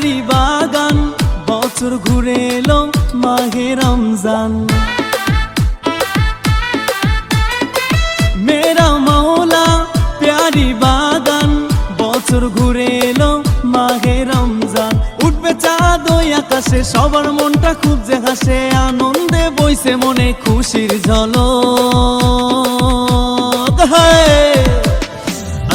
প্যারি বাগান বছর ঘুরে এলো মাহে রমজান মেরা মাওলা প্যারি বাগান বছর ঘুরে এলো মাহে রমজান উঠবে চাঁদ ওই আকাশে সবার মনটা খুব যে হাসে আনন্দে বইছে মনে খুশির ঝলক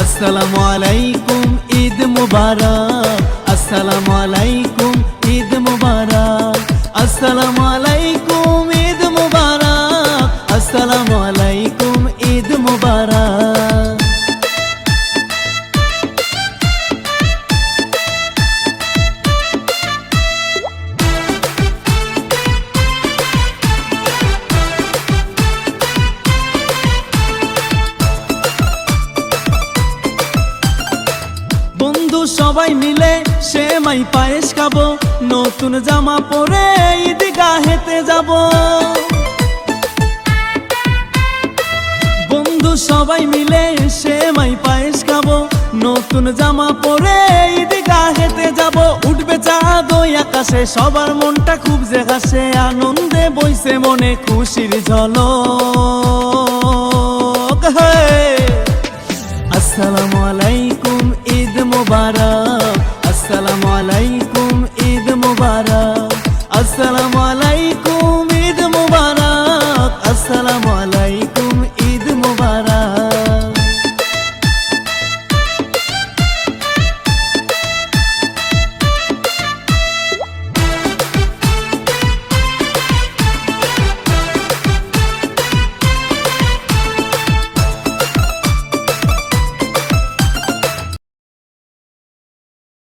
আসসালামু আলাইকুম ঈদ মুবারক আসসালামু আলাইকুম ঈদ মুবারক আসসালামু আলাইকুম ঈদ মুবারক আসসালামু আলাইকুম ঈদ মুবারক বন্ধু সবাই মিলে সেমাই পায়েস খাবো নতুন জামা পরে ঈদগাহেতে যাব বন্ধু সবাই মিলে সেমাই পায়েস খাবো নতুন জামা পরে ঈদগাহেতে যাব উঠবে চাঁদ ওই আকাশে সবার মনটা খুব যে হাসে আনন্দে বইছে মনে খুশির ঝলক